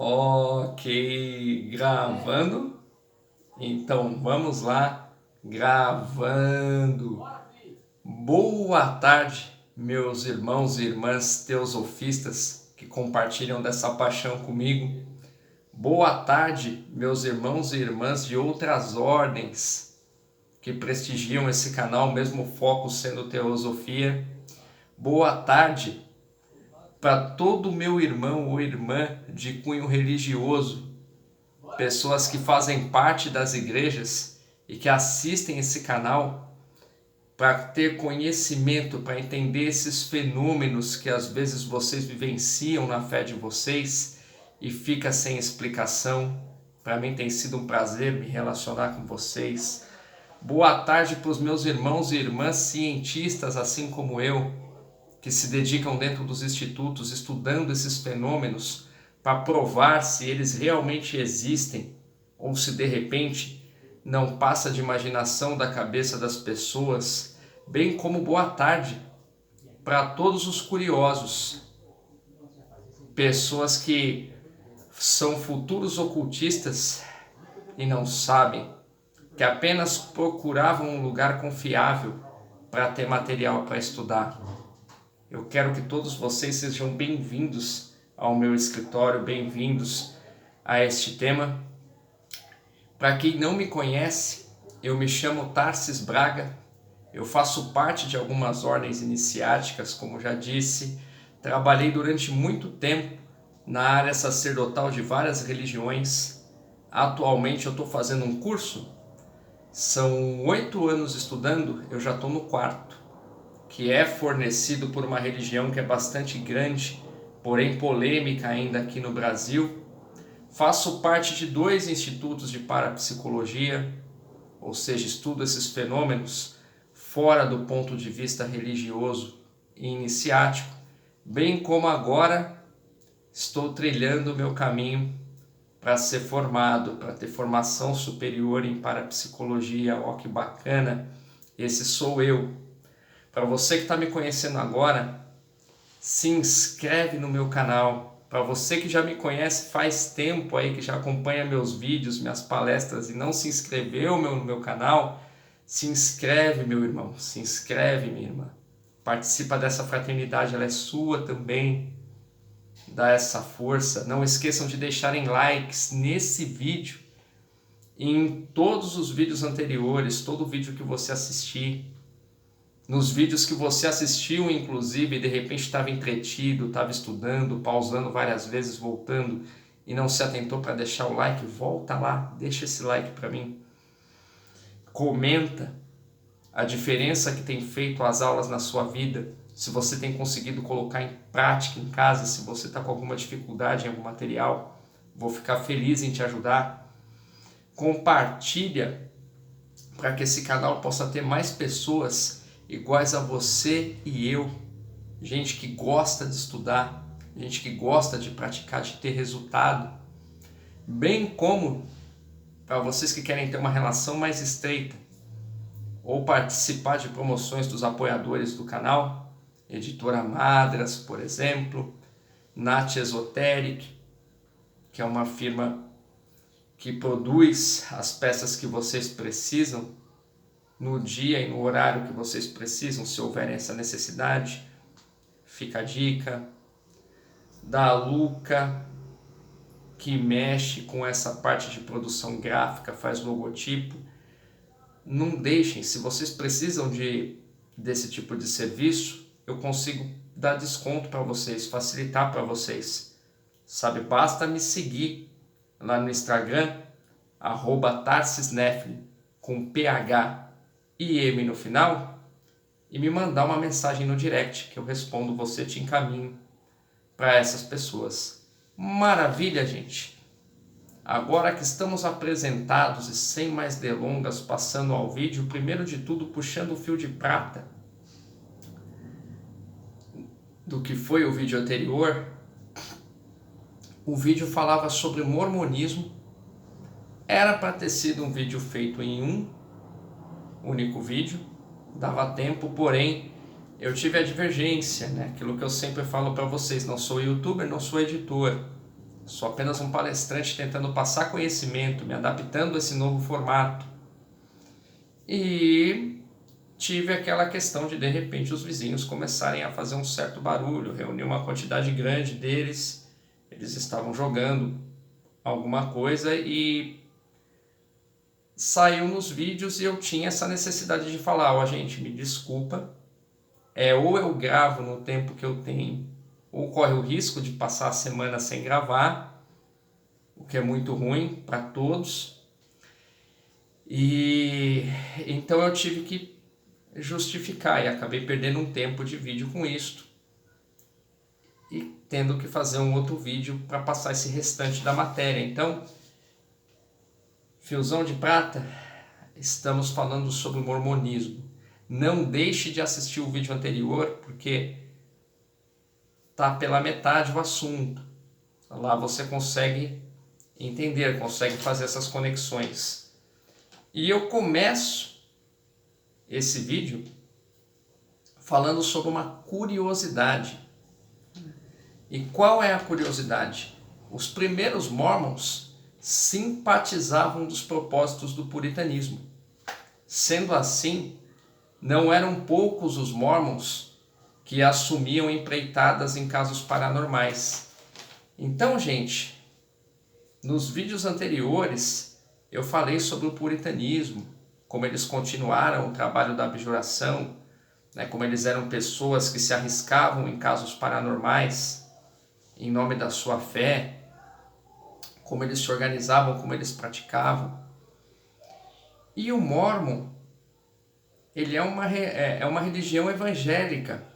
Ok, gravando. Então vamos lá, gravando. Boa tarde, meus irmãos e irmãs teosofistas que compartilham dessa paixão comigo. Boa tarde, meus irmãos e irmãs de outras ordens que prestigiam esse canal, mesmo foco sendo teosofia. Boa tarde para todo meu irmão ou irmã de cunho religioso, pessoas que fazem parte das igrejas e que assistem esse canal para ter conhecimento, para entender esses fenômenos que às vezes vocês vivenciam na fé de vocês e fica sem explicação. Para mim tem sido um prazer me relacionar com vocês. Boa tarde para os meus irmãos e irmãs cientistas, assim como eu, que se dedicam dentro dos institutos estudando esses fenômenos para provar se eles realmente existem ou se de repente não passa de imaginação da cabeça das pessoas, bem como boa tarde para todos os curiosos, pessoas que são futuros ocultistas e não sabem, que apenas procuravam um lugar confiável para ter material para estudar. Eu quero que todos vocês sejam bem-vindos ao meu escritório, bem-vindos a este tema. Para quem não me conhece, eu me chamo Tarsis Braga, eu faço parte de algumas ordens iniciáticas, como já disse, trabalhei durante muito tempo na área sacerdotal de várias religiões. Atualmente eu estou fazendo um curso, são 8 anos estudando, eu já estou no quarto, que é fornecido por uma religião que é bastante grande, porém polêmica ainda aqui no Brasil. Faço parte de 2 institutos de parapsicologia, ou seja, estudo esses fenômenos fora do ponto de vista religioso e iniciático, bem como agora estou trilhando o meu caminho para ser formado, para ter formação superior em parapsicologia. Ó, que bacana! Esse sou eu. Para você que está me conhecendo agora, se inscreve no meu canal. Para você que já me conhece faz tempo aí, que já acompanha meus vídeos, minhas palestras e não se inscreveu no meu canal, se inscreve, meu irmão, se inscreve, minha irmã. Participa dessa fraternidade, ela é sua também. Dá essa força. Não esqueçam de deixarem likes nesse vídeo e em todos os vídeos anteriores, todo vídeo que você assistir. Nos vídeos que você assistiu, inclusive, e de repente estava entretido, estava estudando, pausando várias vezes, voltando e não se atentou para deixar o like, volta lá, deixa esse like para mim. Comenta a diferença que tem feito as aulas na sua vida, se você tem conseguido colocar em prática em casa, se você está com alguma dificuldade em algum material, vou ficar feliz em te ajudar. Compartilha para que esse canal possa ter mais pessoas iguais a você e eu, gente que gosta de estudar, gente que gosta de praticar, de ter resultado, bem como para vocês que querem ter uma relação mais estreita ou participar de promoções dos apoiadores do canal, Editora Madras, por exemplo, Nath Esoteric, que é uma firma que produz as peças que vocês precisam no dia e no horário que vocês precisam, se houver essa necessidade. Fica a dica. Da Luca, que mexe com essa parte de produção gráfica, faz logotipo. Não deixem, se vocês precisam desse tipo de serviço, eu consigo dar desconto para vocês, facilitar para vocês. Sabe, basta me seguir lá no Instagram, @tarsisnefli, com PH e M no final, e me mandar uma mensagem no direct que eu respondo você, te encaminho para essas pessoas. Maravilha, gente! Agora que estamos apresentados e sem mais delongas, passando ao vídeo, primeiro de tudo puxando o fio de prata do que foi o vídeo anterior. O vídeo falava sobre mormonismo. Era para ter sido um vídeo feito em um único vídeo, dava tempo, porém eu tive a divergência, né? Aquilo que eu sempre falo para vocês, não sou youtuber, não sou editor, Sou apenas um palestrante tentando passar conhecimento, me adaptando a esse novo formato. E tive aquela questão de repente os vizinhos começarem a fazer um certo barulho, reuni uma quantidade grande deles, eles estavam jogando alguma coisa e saiu nos vídeos e eu tinha essa necessidade de falar, ó gente, me desculpa, ou eu gravo no tempo que eu tenho, ou corre o risco de passar a semana sem gravar, o que é muito ruim para todos. E então eu tive que justificar e acabei perdendo um tempo de vídeo com isto e tendo que fazer um outro vídeo para passar esse restante da matéria. Então, fiozão de prata, estamos falando sobre o mormonismo. Não deixe de assistir o vídeo anterior, porque tá pela metade o assunto. Lá você consegue entender, consegue fazer essas conexões. E eu começo esse vídeo falando sobre uma curiosidade. E qual é a curiosidade? Os primeiros mormons simpatizavam dos propósitos do puritanismo. Sendo assim, não eram poucos os mormons que assumiam empreitadas em casos paranormais. Então, gente, nos vídeos anteriores eu falei sobre o puritanismo, como eles continuaram o trabalho da abjuração, como eles eram pessoas que se arriscavam em casos paranormais em nome da sua fé, como eles se organizavam, como eles praticavam. E o Mórmon, ele é uma religião evangélica.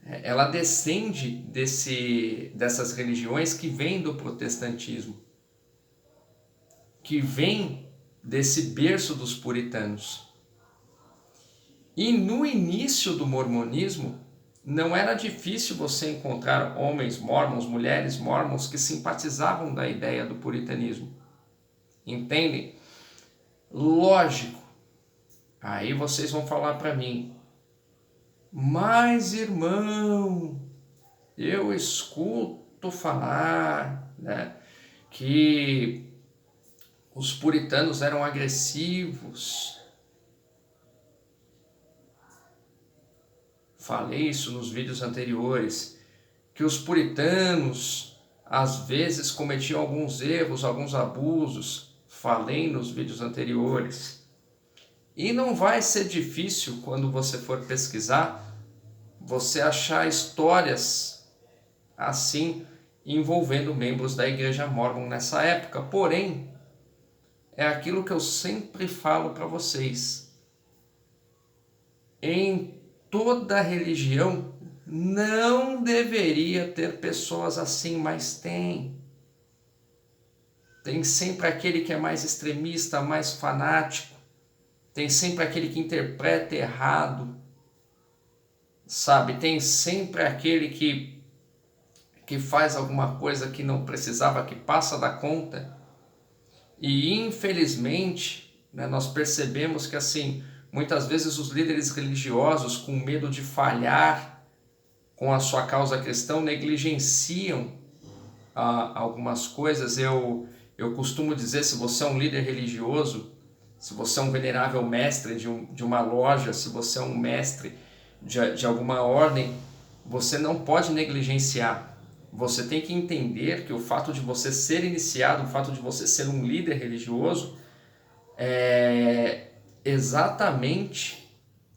Ela descende dessas religiões que vêm do protestantismo, que vêm desse berço dos puritanos. E no início do mormonismo, não era difícil você encontrar homens mormons, mulheres mormons que simpatizavam da ideia do puritanismo. Entendem? Lógico. Aí vocês vão falar para mim, mas irmão, eu escuto falar, que os puritanos eram agressivos. Falei isso nos vídeos anteriores, que os puritanos às vezes cometiam alguns erros, alguns abusos. Falei nos vídeos anteriores. E não vai ser difícil quando você for pesquisar, você achar histórias assim envolvendo membros da Igreja Mórmon nessa época. Porém, é aquilo que eu sempre falo para vocês. Em toda religião não deveria ter pessoas assim, mas tem. Tem sempre aquele que é mais extremista, mais fanático. Tem sempre aquele que interpreta errado. Sabe? Tem sempre aquele que faz alguma coisa que não precisava, que passa da conta. E infelizmente, nós percebemos que assim, muitas vezes os líderes religiosos, com medo de falhar com a sua causa cristã, negligenciam algumas coisas. Eu costumo dizer, se você é um líder religioso, se você é um venerável mestre de uma loja, se você é um mestre de alguma ordem, você não pode negligenciar. Você tem que entender que o fato de você ser iniciado, o fato de você ser um líder religioso, exatamente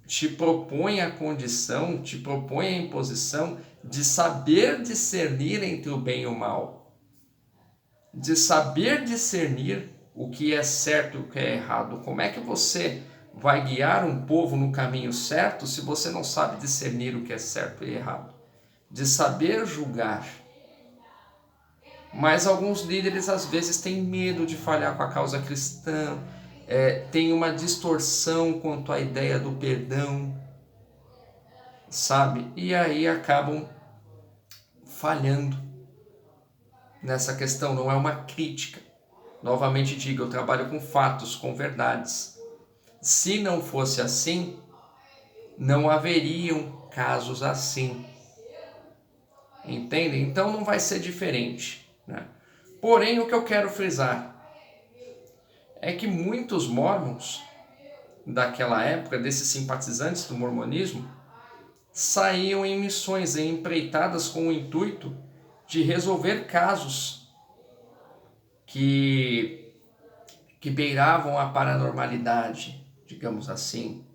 te propõe a condição, te propõe a imposição de saber discernir entre o bem e o mal, de saber discernir o que é certo e o que é errado. Como é que você vai guiar um povo no caminho certo se você não sabe discernir o que é certo e errado? De saber julgar. Mas alguns líderes às vezes têm medo de falhar com a causa cristã, tem uma distorção quanto à ideia do perdão, sabe? E aí acabam falhando nessa questão. Não é uma crítica. Novamente digo, eu trabalho com fatos, com verdades. Se não fosse assim, não haveriam casos assim. entende? Então não vai ser diferente, né? Porém, o que eu quero frisar é que muitos mormons daquela época, desses simpatizantes do mormonismo, saíam em missões, em empreitadas com o intuito de resolver casos que beiravam a paranormalidade, digamos assim.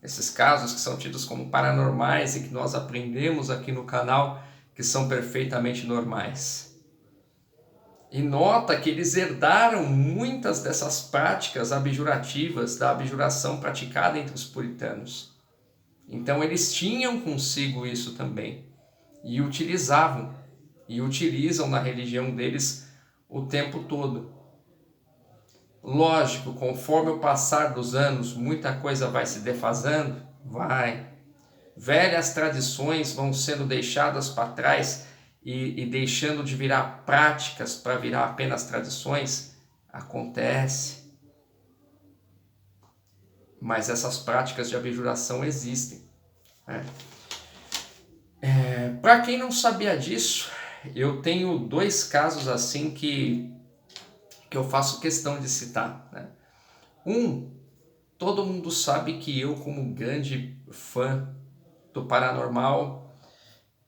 Esses casos que são tidos como paranormais e que nós aprendemos aqui no canal que são perfeitamente normais. E nota que eles herdaram muitas dessas práticas abjurativas da abjuração praticada entre os puritanos. Então eles tinham consigo isso também e utilizavam e utilizam na religião deles o tempo todo. Lógico, conforme o passar dos anos, muita coisa vai se defasando, vai. Velhas tradições vão sendo deixadas para trás e deixando de virar práticas para virar apenas tradições, acontece. Mas essas práticas de abjuração existem, né? Para quem não sabia disso, eu tenho 2 casos assim que eu faço questão de citar, né? Todo mundo sabe que eu, como grande fã do paranormal,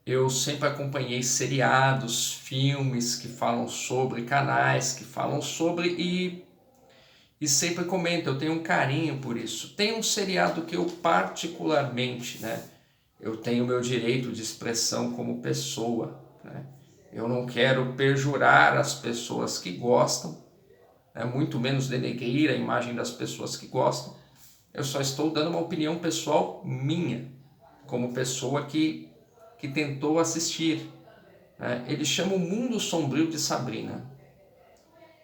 eu sempre acompanhei seriados, filmes que falam sobre, canais que falam sobre e sempre comento, eu tenho um carinho por isso. Tem um seriado que eu particularmente, né, eu tenho meu direito de expressão como pessoa, né? Eu não quero perjurar as pessoas que gostam, né, muito menos denegrir a imagem das pessoas que gostam. Eu só estou dando uma opinião pessoal minha, como pessoa que tentou assistir, né? Ele chama O Mundo Sombrio de Sabrina.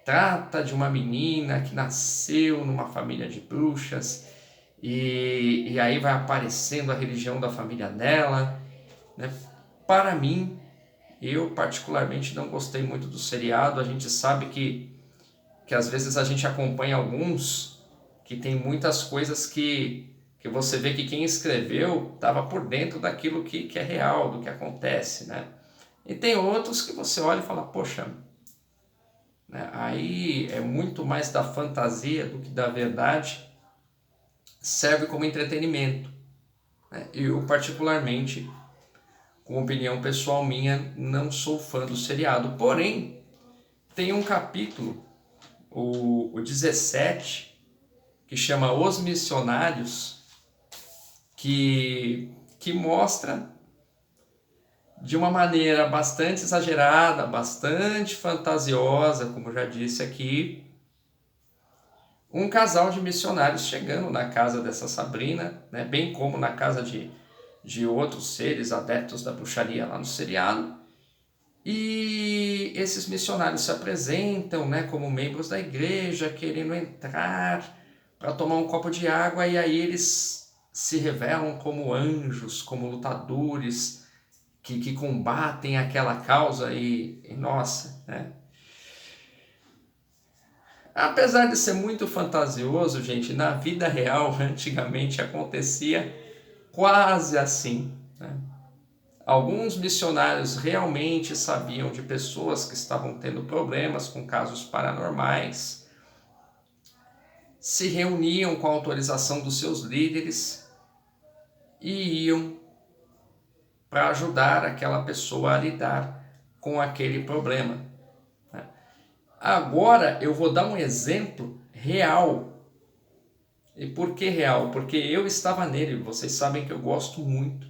Trata de uma menina que nasceu numa família de bruxas e aí vai aparecendo a religião da família dela, né? Para mim, eu particularmente não gostei muito do seriado. A gente sabe que às vezes a gente acompanha alguns que tem muitas coisas que você vê que quem escreveu estava por dentro daquilo que é real, do que acontece, né? E tem outros que você olha e fala, poxa, né? Aí é muito mais da fantasia do que da verdade, serve como entretenimento, né? Eu particularmente, com opinião pessoal minha, não sou fã do seriado, porém tem um capítulo, o 17, que chama Os Missionários, que mostra de uma maneira bastante exagerada, bastante fantasiosa, como já disse aqui, um casal de missionários chegando na casa dessa Sabrina, né, bem como na casa de outros seres adeptos da bruxaria lá no seriado. E esses missionários se apresentam, né, como membros da igreja, querendo entrar para tomar um copo de água, e aí eles se revelam como anjos, como lutadores que combatem aquela causa e nossa, né? Apesar de ser muito fantasioso, gente, na vida real, antigamente acontecia quase assim, né? Alguns missionários realmente sabiam de pessoas que estavam tendo problemas com casos paranormais, se reuniam com a autorização dos seus líderes e iam para ajudar aquela pessoa a lidar com aquele problema. Agora eu vou dar um exemplo real. E por que real? Porque eu estava nele. Vocês sabem que eu gosto muito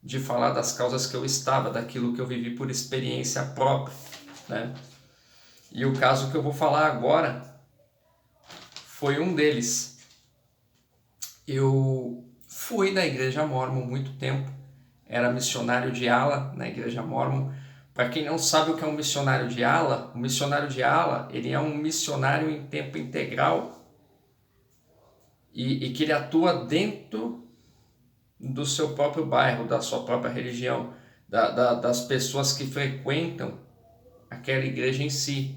de falar das causas que eu estava, daquilo que eu vivi por experiência própria, né? E o caso que eu vou falar agora foi um deles. Eu fui na igreja Mórmon muito tempo, era missionário de ala na igreja Mórmon. Para quem não sabe o que é um missionário de ala, o missionário de ala, ele é um missionário em tempo integral e que ele atua dentro do seu próprio bairro, da sua própria religião, das pessoas que frequentam aquela igreja em si.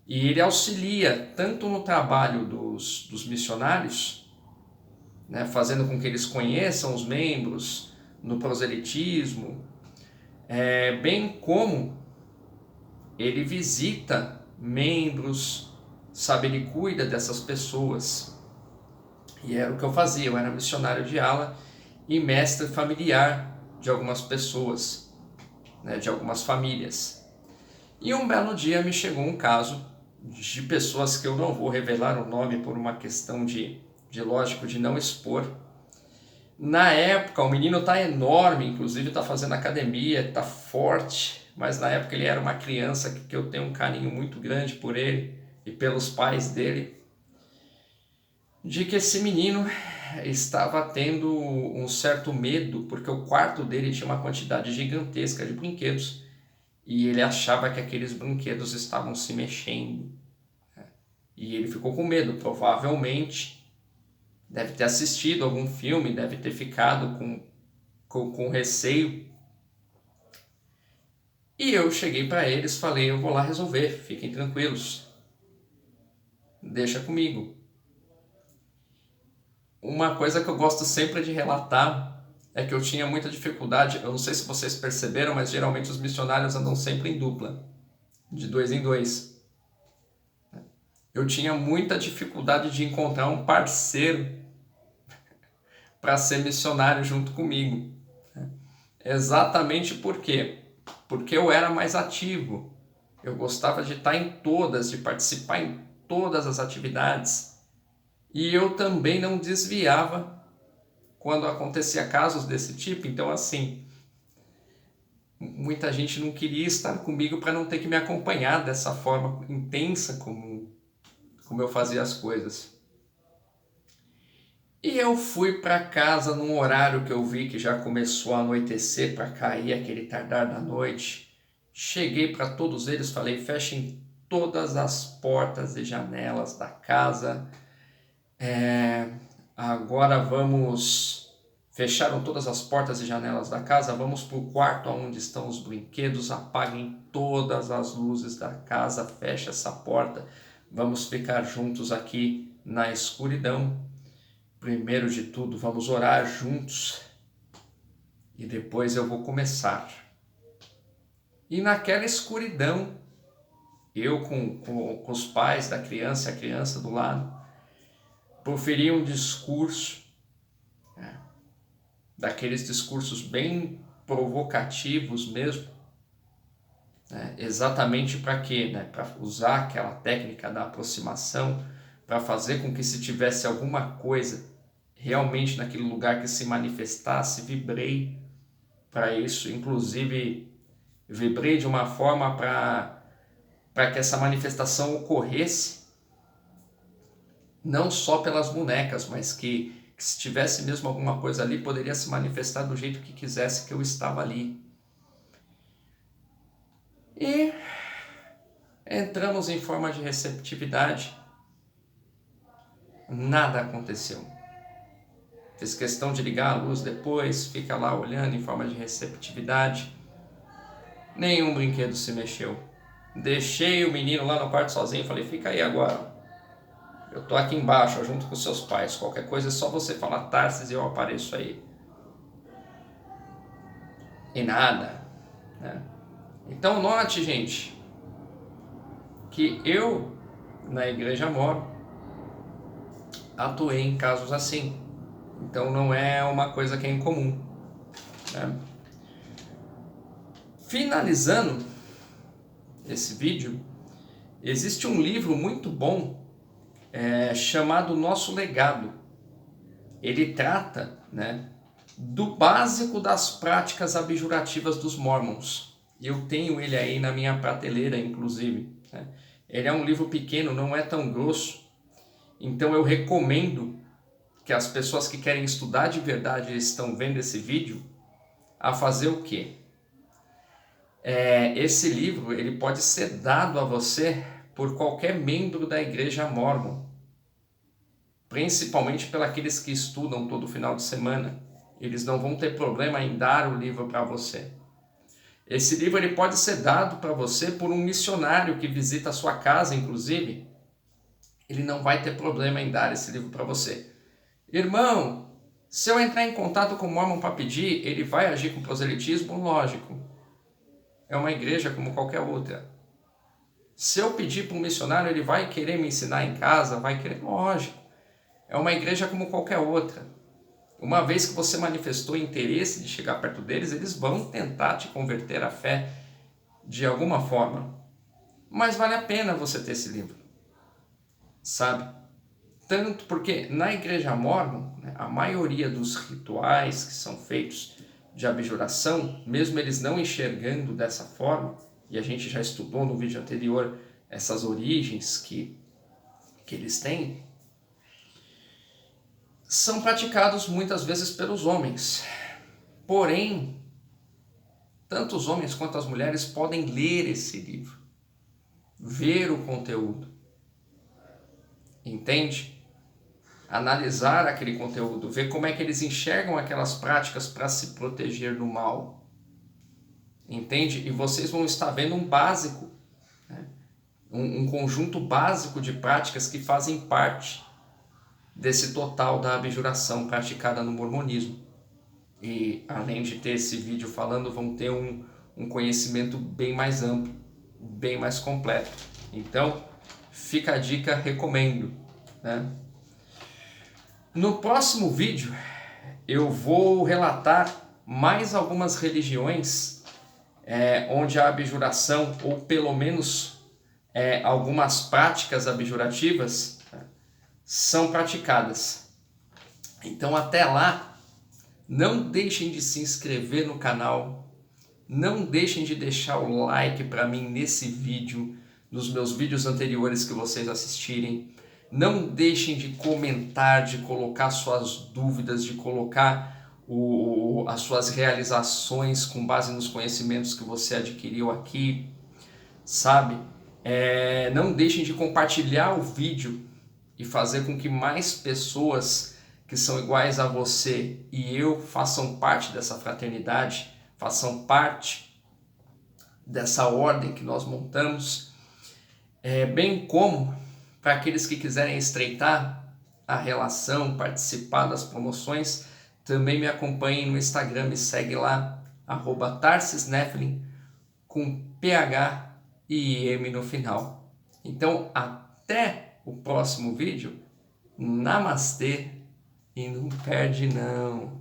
E ele auxilia tanto no trabalho dos missionários, né, fazendo com que eles conheçam os membros, no proselitismo, bem como ele visita membros, sabe, ele cuida dessas pessoas. E era o que eu fazia, eu era missionário de ala e mestre familiar de algumas pessoas, né, de algumas famílias. E um belo dia me chegou um caso de pessoas que eu não vou revelar o nome por uma questão de lógico, de não expor. Na época, o menino tá enorme, inclusive tá fazendo academia, tá forte, mas na época ele era uma criança que eu tenho um carinho muito grande por ele e pelos pais dele, de que esse menino estava tendo um certo medo, porque o quarto dele tinha uma quantidade gigantesca de brinquedos e ele achava que aqueles brinquedos estavam se mexendo. E ele ficou com medo, provavelmente deve ter assistido algum filme, deve ter ficado com receio. E eu cheguei para eles, falei, eu vou lá resolver, fiquem tranquilos, deixa comigo. Uma coisa que eu gosto sempre de relatar é que eu tinha muita dificuldade, eu não sei se vocês perceberam, mas geralmente os missionários andam sempre em dupla, de 2 em 2. Eu tinha muita dificuldade de encontrar um parceiro para ser missionário junto comigo. Exatamente por quê? Porque eu era mais ativo, eu gostava de estar em todas, de participar em todas as atividades, e eu também não desviava quando acontecia casos desse tipo. Então, assim, muita gente não queria estar comigo para não ter que me acompanhar dessa forma intensa como eu fazia as coisas. E eu fui para casa num horário que eu vi que já começou a anoitecer para cair aquele tardar da noite. Cheguei para todos eles, falei, fechem todas as portas e janelas da casa. Agora vamos... Fecharam todas as portas e janelas da casa, vamos para o quarto onde estão os brinquedos, apaguem todas as luzes da casa, feche essa porta, vamos ficar juntos aqui na escuridão. Primeiro de tudo, vamos orar juntos e depois eu vou começar. E naquela escuridão, eu com os pais da criança, a criança do lado, proferi um discurso, daqueles discursos bem provocativos mesmo, exatamente para quê? Para usar aquela técnica da aproximação, para fazer com que se tivesse alguma coisa realmente naquele lugar que se manifestasse, vibrei para isso, inclusive vibrei de uma forma para que essa manifestação ocorresse, não só pelas bonecas, mas que se tivesse mesmo alguma coisa ali, poderia se manifestar do jeito que quisesse que eu estava ali. E entramos em forma de receptividade, nada aconteceu. Fiz questão de ligar a luz depois, fica lá olhando em forma de receptividade. Nenhum brinquedo se mexeu. Deixei o menino lá no quarto sozinho, falei, fica aí agora. Eu tô aqui embaixo, junto com seus pais. Qualquer coisa é só você falar Tarsis e eu apareço aí. E nada, né? Então note, gente, que eu, na Igreja Moro, atuei em casos assim. Então não é uma coisa que é incomum, né? Finalizando esse vídeo, existe um livro muito bom chamado Nosso Legado. Ele trata, né, do básico das práticas abjurativas dos Mormons. Eu tenho ele aí na minha prateleira, inclusive, né? Ele é um livro pequeno, não é tão grosso, então eu recomendo que as pessoas que querem estudar de verdade e estão vendo esse vídeo, a fazer o quê? Esse livro ele pode ser dado a você por qualquer membro da Igreja Mormon, principalmente pelos que estudam todo final de semana. Eles não vão ter problema em dar o livro para você. Esse livro ele pode ser dado para você por um missionário que visita a sua casa, inclusive. Ele não vai ter problema em dar esse livro para você. Irmão, se eu entrar em contato com o Mormon para pedir, ele vai agir com proselitismo? Lógico. é uma igreja como qualquer outra. Se eu pedir para um missionário, ele vai querer me ensinar em casa, vai querer, lógico. É uma igreja como qualquer outra. Uma vez que você manifestou interesse de chegar perto deles, eles vão tentar te converter à fé de alguma forma. Mas vale a pena você ter esse livro, sabe? Tanto porque na igreja mórmon, né, a maioria dos rituais que são feitos de abjuração, mesmo eles não enxergando dessa forma, e a gente já estudou no vídeo anterior essas origens que eles têm, são praticados muitas vezes pelos homens. Porém, tanto os homens quanto as mulheres podem ler esse livro, ver o conteúdo, entende? Analisar aquele conteúdo, ver como é que eles enxergam aquelas práticas para se proteger do mal, entende? E vocês vão estar vendo um básico, né? um conjunto básico de práticas que fazem parte desse total da abjuração praticada no mormonismo. E além de ter esse vídeo falando, vão ter um conhecimento bem mais amplo, bem mais completo. Então, fica a dica, recomendo, né? No próximo vídeo, eu vou relatar mais algumas religiões onde a abjuração, ou pelo menos algumas práticas abjurativas, são praticadas. Então, até lá, não deixem de se inscrever no canal, não deixem de deixar o like para mim nesse vídeo, nos meus vídeos anteriores que vocês assistirem. Não deixem de comentar, de colocar suas dúvidas, de colocar as suas realizações com base nos conhecimentos que você adquiriu aqui, sabe? Não deixem de compartilhar o vídeo e fazer com que mais pessoas que são iguais a você e eu façam parte dessa fraternidade, façam parte dessa ordem que nós montamos, bem como para aqueles que quiserem estreitar a relação, participar das promoções, também me acompanhem no Instagram, me segue lá, @TarcisNeflin, com PH e IM no final. Então, até o próximo vídeo. Namastê e não perde não.